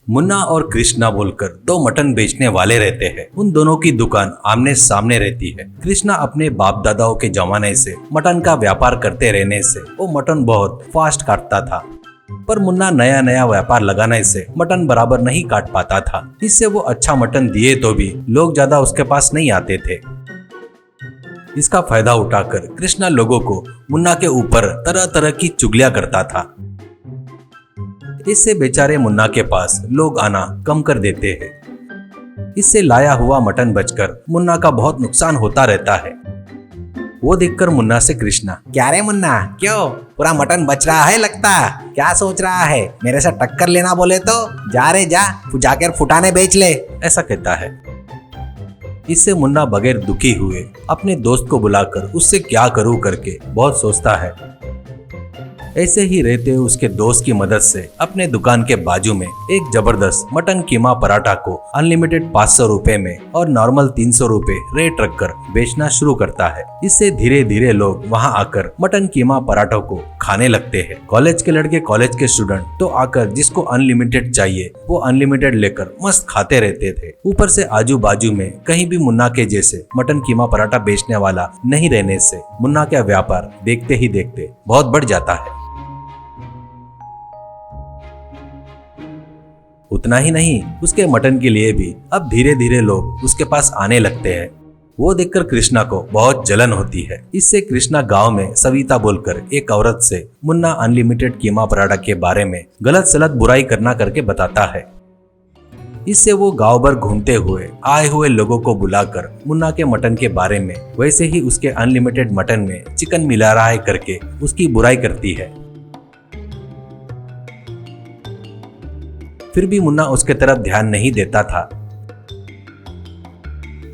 मुन्ना और कृष्णा बोलकर दो मटन बेचने वाले रहते हैं। उन दोनों की दुकान आमने सामने रहती है। कृष्णा अपने बाप दादाओं के जमाने से मटन का व्यापार करते रहने से वो मटन बहुत फास्ट काटता था, पर मुन्ना नया नया व्यापार लगाने से मटन बराबर नहीं काट पाता था। इससे वो अच्छा मटन दिए तो भी लोग ज्यादा उसके पास नहीं आते थे। इसका फायदा उठाकर कृष्णा लोगों को मुन्ना के ऊपर तरह तरह की चुगलियां करता था। इससे बेचारे मुन्ना के पास लोग आना कम कर देते हैं। इससे लाया हुआ मटन बचकर मुन्ना का बहुत नुकसान होता रहता है। वो देखकर मुन्ना से कृष्णा, क्या रे मुन्ना, क्यों पूरा मटन बच रहा है लगता? क्या सोच रहा है, मेरे से टक्कर लेना बोले तो जा रे जा, जाकर फुटाने बेच ले, ऐसा कहता है। इससे मुन्ना बगैर दुखी हुए अपने दोस्त को बुलाकर उससे क्या करूं करके बहुत सोचता है। ऐसे ही रहते हुए उसके दोस्त की मदद से अपने दुकान के बाजू में एक जबरदस्त मटन कीमा पराठा को अनलिमिटेड 500 रुपए में और नॉर्मल 300 रुपए रेट रखकर बेचना शुरू करता है। इससे धीरे धीरे लोग वहां आकर मटन कीमा पराठों को खाने लगते हैं। कॉलेज के लड़के, कॉलेज के स्टूडेंट तो आकर जिसको अनलिमिटेड चाहिए वो अनलिमिटेड लेकर मस्त खाते रहते थे। ऊपर से आजू बाजू में कहीं भी मुन्ना के जैसे मटन कीमा पराठा बेचने वाला नहीं रहने से मुन्ना का व्यापार देखते ही देखते बहुत बढ़ जाता है। उतना ही नहीं, उसके मटन के लिए भी अब धीरे धीरे लोग उसके पास आने लगते हैं। वो देखकर कृष्णा को बहुत जलन होती है। इससे कृष्णा गांव में सविता बोलकर एक औरत से मुन्ना अनलिमिटेड कीमा पराठा के बारे में गलत सलत बुराई करना करके बताता है। इससे वो गांव भर घूमते हुए आए हुए लोगों को बुलाकर मुन्ना के मटन के बारे में, वैसे ही उसके अनलिमिटेड मटन में चिकन मिला रहा है करके उसकी बुराई करती है। फिर भी मुन्ना उसके तरफ ध्यान नहीं देता था।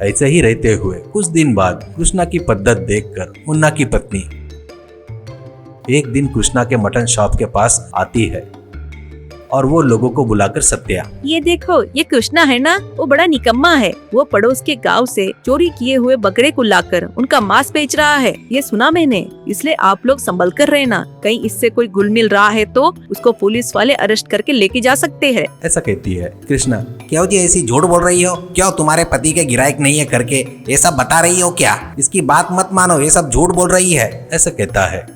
ऐसे ही रहते हुए कुछ दिन बाद कृष्णा की पद्धत देखकर मुन्ना की पत्नी एक दिन कृष्णा के मटन शॉप के पास आती है और वो लोगों को बुलाकर सत्या, ये देखो, ये कृष्णा है ना, वो बड़ा निकम्मा है। वो पड़ोस के गांव से चोरी किए हुए बकरे को लाकर उनका मांस बेच रहा है, ये सुना मैंने। इसलिए आप लोग संभल कर रहना, कहीं इससे कोई घुल मिल रहा है तो उसको पुलिस वाले अरेस्ट करके लेके जा सकते हैं, ऐसा कहती है। कृष्णा, क्यों जी ऐसी झूठ बोल रही हो? क्यों तुम्हारे पति के गिरायक नहीं है करके ये सब बता रही हो क्या? इसकी बात मत मानो, ये सब झूठ बोल रही है, ऐसा कहता है।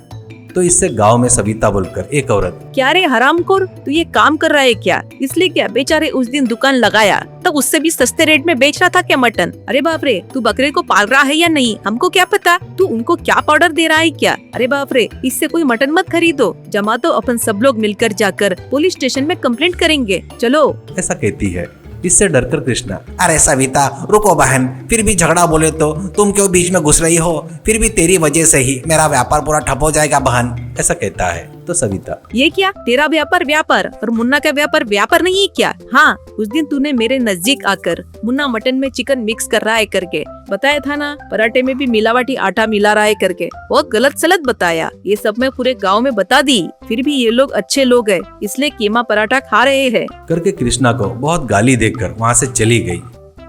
तो इससे गांव में सविता बोलकर एक औरत, क्या रे हरामखोर, तू ये काम कर रहा है क्या? इसलिए क्या बेचारे उस दिन दुकान लगाया तब उससे भी सस्ते रेट में बेच रहा था क्या मटन? अरे बाप रे, तू बकरे को पाल रहा है या नहीं हमको क्या पता, तू उनको क्या पाउडर दे रहा है क्या? अरे बाप रे, इससे कोई मटन मत खरीदो, जमा तो अपन सब लोग मिलकर जाकर पुलिस स्टेशन में कंप्लेंट करेंगे, चलो, ऐसा कहती है। इससे डरकर कृष्णा, अरे सविता रुको बहन, फिर भी झगड़ा बोले तो तुम क्यों बीच में घुस रही हो? फिर भी तेरी वजह से ही मेरा व्यापार पूरा ठप हो जाएगा बहन, ऐसा कहता है। तो सविता, ये क्या, तेरा व्यापार व्यापार और मुन्ना का व्यापार व्यापार नहीं है क्या? हाँ, उस दिन तूने मेरे नजदीक आकर मुन्ना मटन में चिकन मिक्स कर रहा है करके बताया था ना, पराठे में भी मिलावटी आटा मिला रहा है करके, बहुत गलत सलत बताया। ये सब मैं पूरे गांव में बता दी, फिर भी ये लोग अच्छे लोग हैं, इसलिए कीमा पराठा खा रहे हैं करके कृष्णा को बहुत गाली देकर वहाँ से चली गई।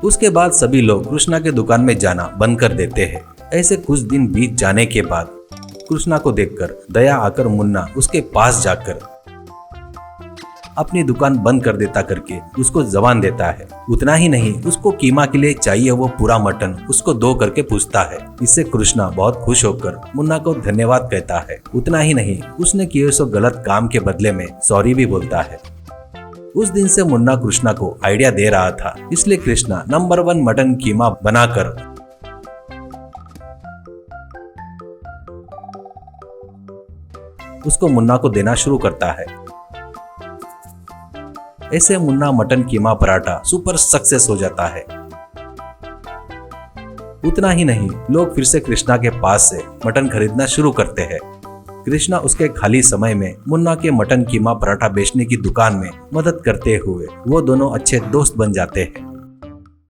उसके बाद सभी लोग कृष्णा के दुकान में जाना बंद कर देते हैं। ऐसे कुछ दिन बीत जाने के बाद कृष्णा को देखकर दया आकर मुन्ना उसके पास जाकर अपनी दुकान बंद कर देता करके उसको जबान देता है। उतना ही नहीं, उसको कीमा के लिए चाहिए वो पूरा मटन उसको दो करके पूछता है। इससे कृष्णा बहुत खुश होकर मुन्ना को धन्यवाद कहता है। उतना ही नहीं, उसने किए सो गलत काम के बदले में सॉरी भी बोलता है। उस दिन से मुन्ना कृष्णा को आइडिया दे रहा था, इसलिए कृष्णा नंबर 1 मटन कीमा बनाकर उसको मुन्ना को देना शुरू करता है। ऐसे मुन्ना मटन कीमा पराठा सुपर सक्सेस हो जाता है। उतना ही नहीं, लोग फिर से कृष्णा के पास से मटन खरीदना शुरू करते हैं। कृष्णा उसके खाली समय में मुन्ना के मटन कीमा पराठा बेचने की दुकान में मदद करते हुए वो दोनों अच्छे दोस्त बन जाते हैं।